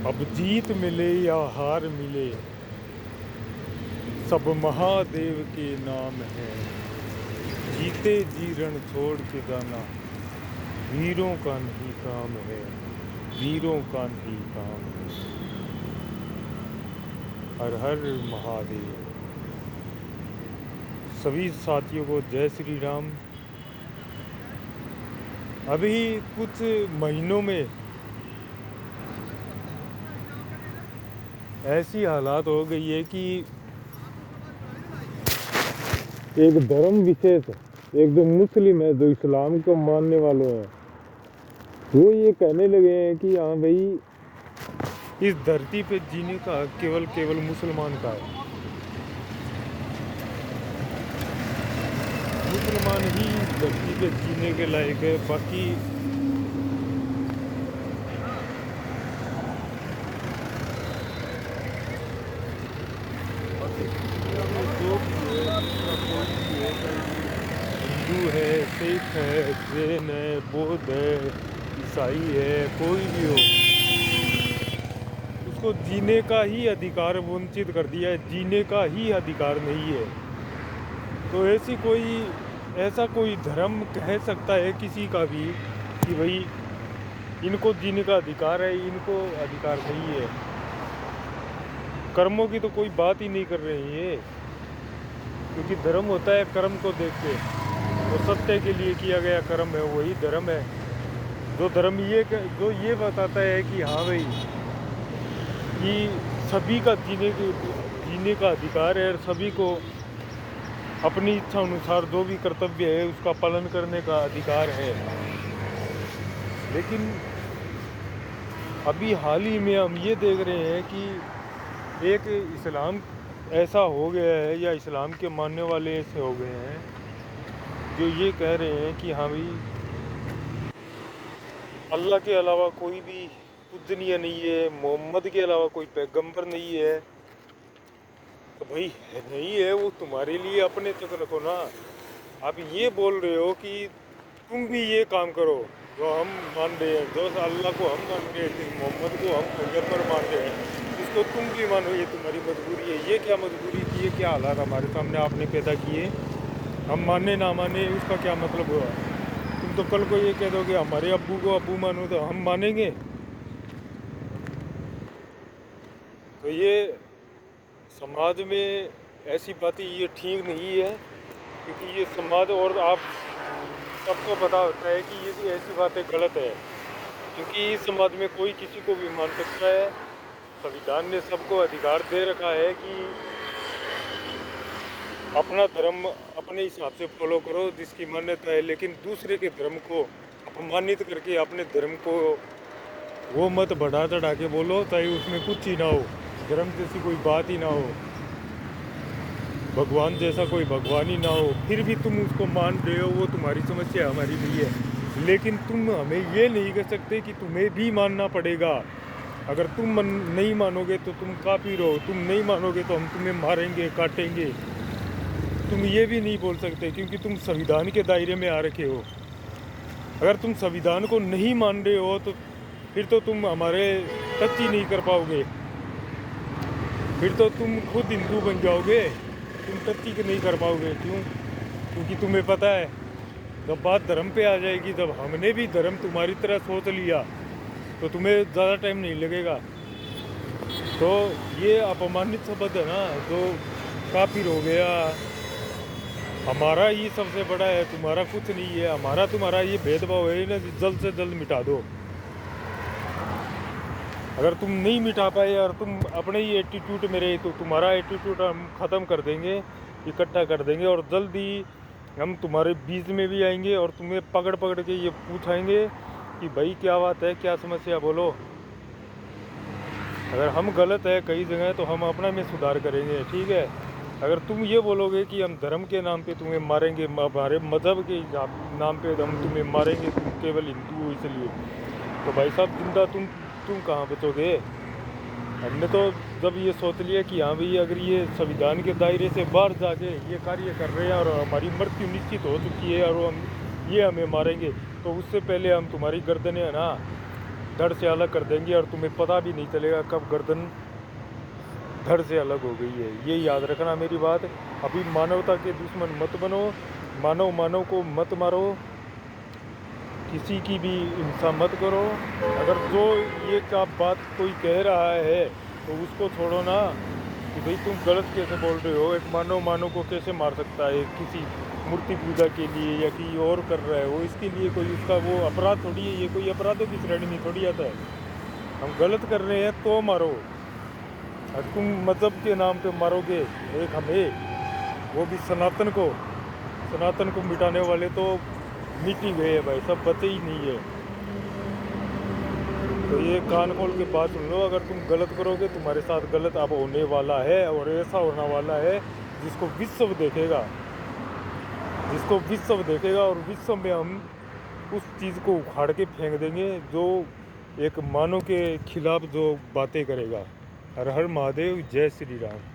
अब जीत मिले या हार मिले, सब महादेव के नाम है। जीते जी रण छोड़ के जाना, वीरों का नहीं काम है, वीरों का नहीं काम है। हर हर महादेव। सभी साथियों को जय श्री राम। अभी कुछ महीनों में ऐसी हालात हो गई है कि एक धर्म विशेष, एक जो मुस्लिम है, जो इस्लाम को मानने वाले हैं, वो ये कहने लगे हैं कि हाँ भाई, इस धरती पे जीने का हक केवल केवल मुसलमान का है। मुसलमान ही इस धरती पे जीने के लायक है। बाकी जो भी है, दूसरा कोई भी है, हिंदू है, सिख है, जैन है, बौद्ध है, ईसाई है, कोई भी हो, उसको जीने का ही अधिकार वंचित कर दिया है। जीने का ही अधिकार नहीं है। तो ऐसा कोई धर्म कह सकता है किसी का भी कि भाई इनको जीने का अधिकार है, इनको अधिकार नहीं है। कर्मों की तो कोई बात ही नहीं कर रही है, क्योंकि धर्म होता है कर्म को देख के। तो सत्य के लिए किया गया कर्म है, वही धर्म है। जो ये बताता है कि हाँ भाई, कि सभी का जीने का अधिकार है और सभी को अपनी इच्छा अनुसार जो भी कर्तव्य है उसका पालन करने का अधिकार है। लेकिन अभी हाल ही में हम ये देख रहे हैं कि एक इस्लाम ऐसा हो गया है, या इस्लाम के मानने वाले ऐसे हो गए हैं जो ये कह रहे हैं कि हाँ भाई, अल्लाह के अलावा कोई भी पूजनीय नहीं है, मोहम्मद के अलावा कोई पैगंबर नहीं है। तो भाई नहीं है, वो तुम्हारे लिए अपने तक रखो ना। आप ये बोल रहे हो कि तुम भी ये काम करो जो हम मान रहे हैं, जो अल्लाह को हम मान रहे हैं, मोहम्मद को हम पैगंबर मान रहे हैं, इसको तुम भी मानो, ये तुम्हारी मजबूरी है। ये क्या मजबूरी की, ये क्या हालात हमारे सामने आपने पैदा किए, हम माने ना माने उसका क्या मतलब हुआ। तुम तो कल को ये कह दोगे हमारे अब्बू को अब्बू मानो, तो हम मानेंगे? तो ये समाज में ऐसी बातें ये ठीक नहीं है, क्योंकि ये समाज, और आप सबको पता होता है कि ये ऐसी बातें गलत है, क्योंकि इस समाज में कोई किसी को भी मान सकता है। संविधान ने सबको अधिकार दे रखा है कि अपना धर्म अपने हिसाब से फॉलो करो जिसकी मान्यता है, लेकिन दूसरे के धर्म को अपमानित करके अपने धर्म को वो मत बढ़ा चढ़ा के बोलो, चाहे उसमें कुछ ही ना हो, धर्म जैसी कोई बात ही ना हो, भगवान जैसा कोई भगवान ही ना हो, फिर भी तुम उसको मान रहे हो, वो तुम्हारी समस्या, हमारी नहीं है। लेकिन तुम हमें ये नहीं कह सकते कि तुम्हें भी मानना पड़ेगा। अगर तुम नहीं मानोगे तो तुम काफिर हो, तुम नहीं मानोगे तो हम तुम्हें मारेंगे, काटेंगे। तुम ये भी नहीं बोल सकते, क्योंकि तुम संविधान के दायरे में आ रखे हो। अगर तुम संविधान को नहीं मान रहे हो तो फिर तो तुम हमारे टच ही नहीं कर पाओगे, फिर तो तुम खुद हिंदू बन जाओगे, तुम टच ही नहीं कर पाओगे। क्यों? क्योंकि तुम्हें पता है, जब बात धर्म पे आ जाएगी, जब हमने भी धर्म तुम्हारी तरह सोच लिया, तो तुम्हें ज़्यादा टाइम नहीं लगेगा। तो ये अपमानित शब्द है ना, जो काफिर हो गया, हमारा ही सबसे बड़ा है, तुम्हारा कुछ नहीं है, हमारा तुम्हारा ये भेदभाव है ना, जल्द से जल्द मिटा दो। अगर तुम नहीं मिटा पाए और तुम अपने ही एटीट्यूड में रहे, तो तुम्हारा एटीट्यूड हम ख़त्म कर देंगे, इकट्ठा कर देंगे, और जल्दी हम तुम्हारे बीच में भी आएंगे और तुम्हें पकड़ पकड़ के ये पूछाएंगे कि भाई क्या बात है, क्या समस्या, बोलो। अगर हम गलत है कई जगह तो हम अपना में सुधार करेंगे, ठीक है। अगर तुम ये बोलोगे कि हम धर्म के नाम पे तुम्हें मारेंगे, हमारे मज़हब के नाम पे हम तुम्हें मारेंगे, तुम केवल हिंदू हो इसलिए, तो भाई साहब जिंदा तुम कहाँ बचोगे। हमने तो जब ये सोच लिया कि हाँ भाई, अगर ये संविधान के दायरे से बाहर जाके ये कार्य कर रहे हैं और हमारी मृत्यु निश्चित हो चुकी है और हम ये हमें मारेंगे, तो उससे पहले हम तुम्हारी गर्दनें है ना धड़ से अलग कर देंगे और तुम्हें पता भी नहीं चलेगा कब गर्दन धड़ से अलग हो गई है। ये याद रखना मेरी बात। अभी मानवता के दुश्मन मत बनो, मानव को मत मारो, किसी की भी हिंसा मत करो। अगर जो ये का बात कोई कह रहा है तो उसको छोड़ो ना कि भाई तुम गलत कैसे बोल रहे हो। एक मानव को कैसे मार सकता है किसी मूर्ति पूजा के लिए या कि और कर रहा है वो, इसके लिए कोई उसका वो अपराध थोड़ी है। ये कोई अपराधों की श्रेणी में थोड़ी आता है। हम गलत कर रहे हैं तो मारो, और तुम मज़हब के नाम पे मारोगे एक हमें, वो भी सनातन को मिटाने वाले तो मिट ही गए हैं भाई, सब बचे ही नहीं है। तो ये कान खोल के बात सुन लो, अगर तुम गलत करोगे तुम्हारे साथ गलत अब होने वाला है, और ऐसा होने वाला है जिसको विश्व देखेगा और विश्व में हम उस चीज़ को उखाड़ के फेंक देंगे जो एक मानव के खिलाफ जो बातें करेगा। हर हर महादेव, जय श्री राम।